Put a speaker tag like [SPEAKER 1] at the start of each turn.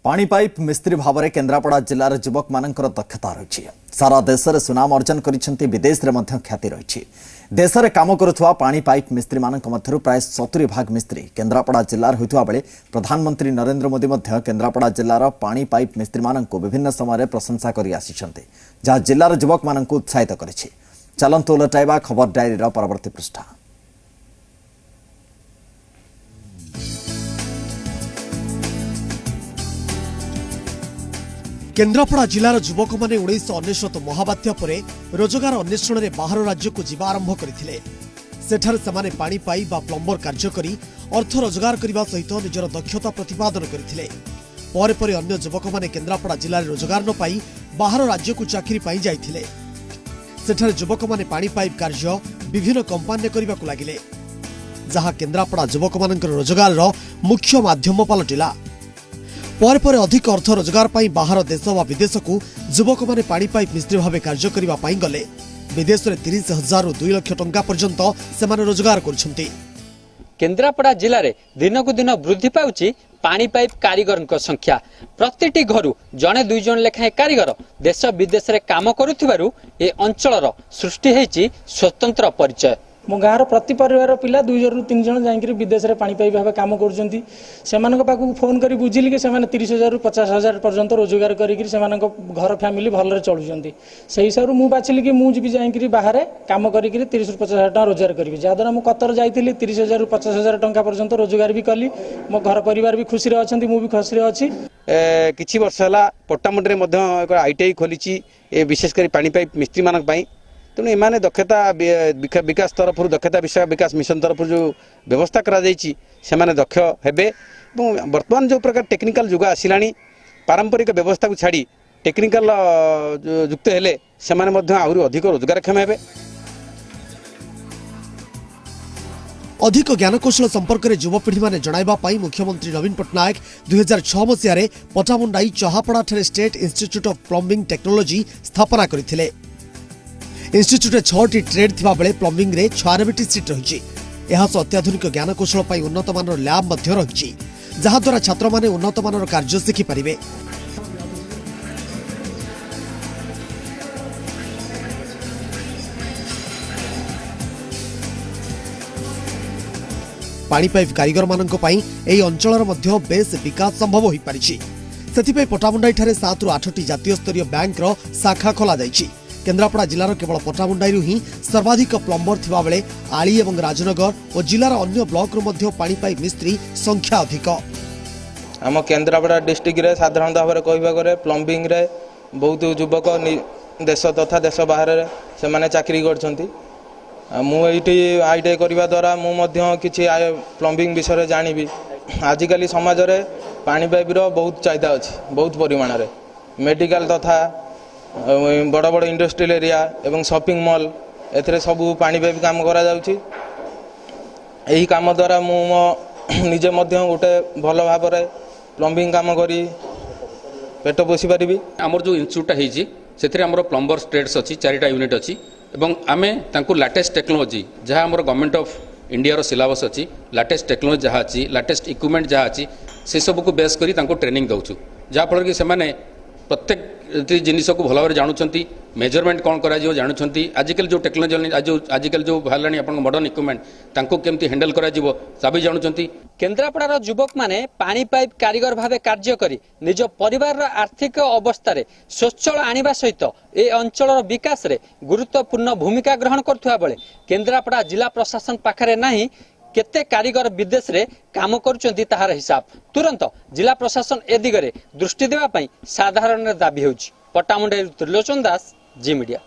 [SPEAKER 1] पानी पाइप मिस्त्री भाव में केन्द्रापड़ा जिलार युवक मानकर दक्षता रही सारा देश में सुनाम अर्जन कर विदेश में ख्याति रही देश में काम करुवा पानी पाइप मिस्त्री मानक मध्यरु प्राय 70 भाग मिस्त्री केन्द्रापड़ा जिलार होइतबा बेले प्रधानमंत्री नरेंद्र मोदी केन्द्रापड़ा जिलार पानी पाइप मिस्त्री मानक विभिन्न समय प्रशंसा कर आसिछन्ते जहाँ जिलार युवक मानक उत्साहित करिछि। चलंतु उलटाइबा खबर डायरी परवर्ती पृष्ठा।
[SPEAKER 2] केन्द्रापड़ा जिलार युवक मैंने 1999 महाबात्या पर रोजगार अन्वेषण में बाहर राज्य को जीवा आरंभ करथिले। सेठार समाने पानी पाई बा प्लम्बर कार्य करी अर्थ रोजगार करने सहित निजर दक्षता प्रतिपादन करथिले। परे परे अन्य युवक मैंने केन्द्रापड़ा जिले रोजगार न पाई बाहर राज्य को चाकरी पाई जाइथिले। सेठार युवक मैंने पानी पाइप कार्य विभिन्न कंपानी करने को लगिले, जहाँ केन्द्रापड़ा युवक मानकर रोजगार मुख्य माध्यम पलटिला। पर पर अधिक अर्थ रोजगार पाई बाहर देश व विदेश को युवक माने पानी पाइप मिस्त्री भाव कार्य करबा पाई गले। विदेश में 30,000 रु 2 लाख टंका पर्यंत सेमाने रोजगार करछन्ती।
[SPEAKER 3] केन्द्रापड़ा जिले में दिन को दिन वृद्धि पाउची पानी पाइप कारीगर संख्या। प्रतिटी घरु जड़े 2 जन लेखाएं कारीगर देश विदेश में काम करुथिबारु ए अंचलर सृष्टि हेछि स्वतंत्र परिचय।
[SPEAKER 4] मो गाँव प्रति परिवार पिला 2 रु 3 जन जाइए विदेश में पानी पाइप भाव कम कर फोन कर बुझिली कि 30,000 रु 50,000 पर्यंत रोजगार कर घर फैमिली भल चलुँच से हिसाब से मुझे बाछिली कि मुझे जाइए बाहर कम कर 30 रु 50,000 टका रोजगार करी जहाँद्वारा मुझे कतर जाइली 30,000 रु 50,000 टका पर्यंत रोजगार भी कली। मो घर परिवार भी खुशी अच्छा मुझे खुशी अच्छी।
[SPEAKER 5] किछि वर्ष है पट्टामुंडे आईटीआई खोली विशेषकर पानी पाइप मिस्त्री मानक तेणु एमाने दक्षता विकास तरफ दक्षता विषय विकास मिशन तरफ जो व्यवस्था करा जाइछि सेमाने दक्ष हेबे। वर्तमान जो प्रकार टेक्निकल जुग आसिलानी पारंपरिक व्यवस्था को छाड़ी टेक्निकल युक्त हेले सेमाने मध्य आहुरी अधिक रोजगारक्षम हेबे।
[SPEAKER 2] अधिक ज्ञानकौशल संपर्क में युवपीढ़ी माने जणाइबा पाई मुख्यमंत्री नवीन पट्टनायक 2006 मसीह Pattamundai Chahapada state institute of plumbing technology स्थापना करथिले। इंस्टीट्यूट 6टी ट्रेड थिबा बेले प्लम्बिंग रे 96टी सीट रही। अत्याधुनिक ज्ञानकौशल पाई उन्नत मानर लैब मध्य रही, जहाँ द्वारा छात्र माने उन्नत मानर कार्य शिखि पारिबे। पानी पाइप कारीगर मानक पाई एई अंचलर मध्य बेस विकास संभव होई पारिछि। सेथिपई पटामुंडाई ठारे 7 रु 8टी जातीय स्तरीय बैंक रो शाखा खोला जाइछि। केन्द्रापड़ा जिलार केवल पटामुंडाई ही सर्वाधिक प्लम्बर थिबा बेले आली एवं राजनगर और जिलार अन्य ब्लॉक रो पानी पाइप मिस्त्री संख्या अधिक।
[SPEAKER 6] आम केन्द्रापड़ा डिस्ट्रिक्ट रे साधारण भाव में कहवा गले प्लम्बिंग रे बहुत युवक देश तथा देश बाहर से माने चाकरी करछन्ती। मुझे आईटीआई करने द्वारा मुझे प्लम्बिंग विषय जानी। आजिकल समाज रे पानी पाइप रो बहुत चाहिदा अच्छी बहुत परिमाण रे मेडिकल तथा बड़ बड़ इंडस्ट्रियल एरिया एवं शॉपिंग मॉल एथरे सबू पानी पाइप काम करा जाउची। एही काम द्वारा मु निजे मध्य गोटे भल भाव में प्लम्बिंग काम करी पेट पोषी पारिबी।
[SPEAKER 7] आमर जो इंस्टीट्यूट होइछि सेथरे आमर प्लम्बर ट्रेड्स अछि 4टा यूनिट अछि एवं आमे तांको लेटेस्ट टेक्नोलॉजी जहाँ आमर गवर्नमेंट ऑफ इंडिया रो सिलेबस अछि लेटेस्ट टेक्नोलॉजी जहाँ अछि लेटेस्ट इक्विपमेंट जहाँ अछि से सब को बेस करी तांको ट्रेनिंग दउछु, जहाँ फल कि सेमाने प्रत्येक जिनिस को भल भाव जानुंट मेजरमेंट कौन करा जानुंट आजिकल जो टेक्नोलॉजी आजिकल जो बाहर आप मॉडर्न इक्विपमेंट तांको केमती हैंडल करा भी जानुंट।
[SPEAKER 3] केन्द्रापड़ार युवक माने पानी पाइप कारीगर भावे कार्य करी निज परिवार आर्थिक अवस्था रे स्वच्छल आनिबा सहित ए अंचलर विकास रे गुरुत्वपूर्ण भूमिका ग्रहण करथुवा बेले केन्द्रापड़ा जिला प्रशासन पाखरे नाही केते कारीगर विदेश रे काम करुचंती ताहार हिसाब तुरंत जिला प्रशासन ए दिगरे दृष्टि देवा पई साधारण दाबी होउची। पट्टामुंडाई त्रिलोचन दास, जी मीडिया।